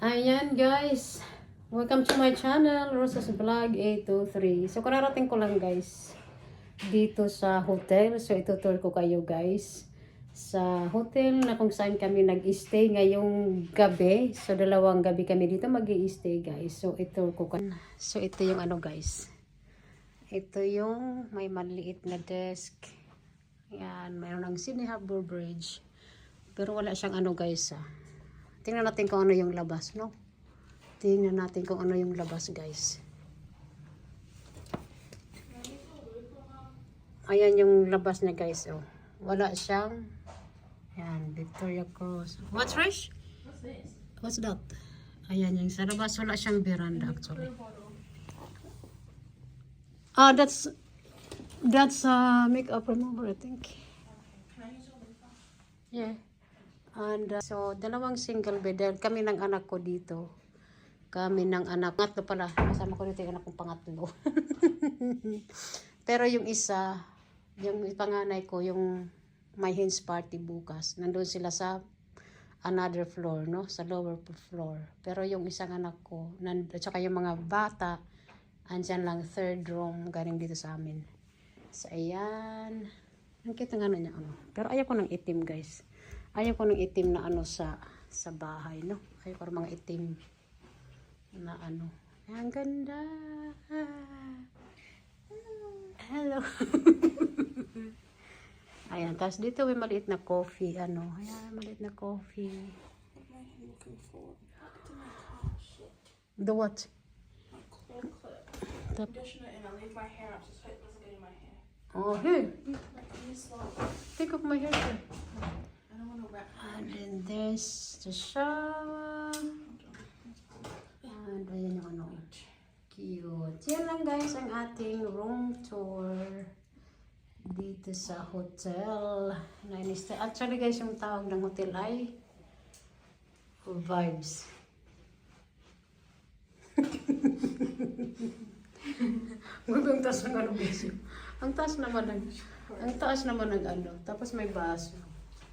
Ayan guys, welcome to my channel, Rosas Vlog 823. So kararating ko lang guys dito sa hotel. So itutur ko kayo guys sa hotel na kung saan kami nag-stay ngayong gabi. So 2 gabi kami dito mag-i-stay guys. So ito ko So ito yung ano guys. Ito yung may maliit na desk. Ayan, mayroon ng Sydney Harbour Bridge. Pero wala siyang ano guys Tingnan natin kung ano yung labas, no? Tingnan natin kung ano yung labas, guys. Ayan yung labas niya, guys, oh. Wala siyang, ayan, Victoria Cross. What's Rish? What's this? What's that? Ayan yung sa labas, wala siyang veranda, actually. Ah, that's makeup remover, I think. Can I use your lip balm? Yeah. And so, 2 single bed. Kami ng anak ko dito. Kami ng anak. Pangatlo pala. Kasama ko dito yung anak kong pangatlo. Pero yung isa, yung panganay ko, yung my hands party bukas. Nandun sila sa another floor, no? Sa lower floor. Pero yung isang anak ko, at saka yung mga bata, andyan lang 3rd room, galing dito sa amin. So, ayan. Ang kita nga na niya, ano. Pero ayaw ko ng itim, guys. Ayaw ko ng itim na ano sa bahay, no? Ayaw ko ng mga itim na ano. Ang ganda. Hello. Ayan, tapos dito may maliit na coffee, ano. Ayan, maliit na coffee. What am I looking for? It's in my car. Shit. The what? My claw clip. Conditioner and I leave my hair up just so it doesn't get in my hair. Oh, here. Like this long. Take off my hair. I don't want to wrap. And then there's the shower. And ayan yung ano. Cute. Yan lang guys ang ating room tour dito sa hotel. Actually guys, yung tawag ng hotel ay Vibes. Huwag ang taas ng ano guys. Ang taas naman ng ano. Tapos may baso.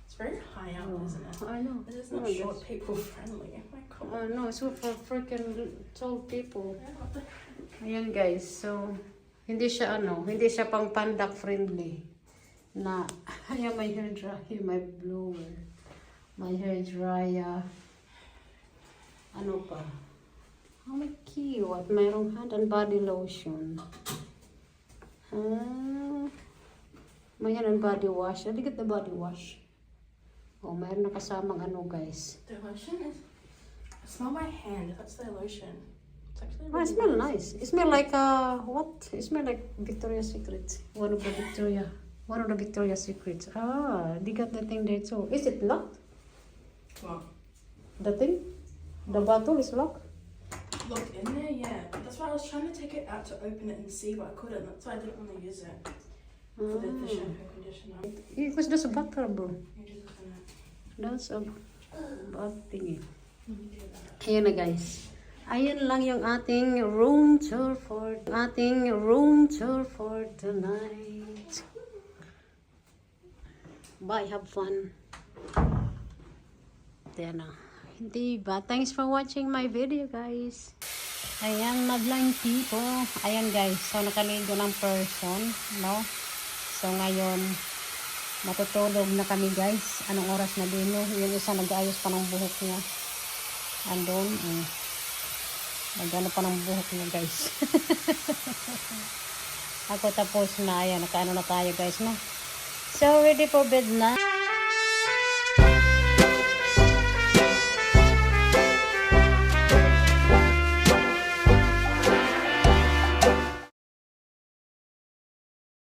It's very high up, isn't it? I know. This is not short people friendly. Oh my god. No, so for freaking tall people. Yeah, what the- Ayan guys, so hindi siya pang pandak friendly na ayan my hair dryer, my blower, my hair dryer. Ano pa? Oh my cute. Mayroong hand and body lotion. May hand and body wash. Look at the body wash. Oh, mayroon na kasamang ano guys. The lotion is. I smell my hand. That's the lotion. It's actually Oh, it really smells nice. It smells like what? It smells like Victoria's Secret. One of the Victoria's Secrets. Ah, they got the thing there too. Is it locked? What? The thing? The bottle is locked? Look in there, yeah. That's why I was trying to take it out to open it and see, but I couldn't. That's why I didn't want to use it for the shampoo conditioner. It was just a bottle, bro. You just open it. That's a bad thingy. You do that. Ayan na guys. Ayan lang yung ating room tour for tonight. Bye, have fun. Ayan na. Hindi ba? Thanks for watching my video, guys. Ayan, madlang people. Ayan, guys. So, nakaligo ng person, no? So, ngayon, matutulog na kami, guys. Anong oras na din, no? Yung isa nag-aayos pa ng buhok niya. Andun, nagano pa ng buhok niya, guys. Ako tapos na, ayan, nakaano na tayo, guys, no? So, ready for bed na.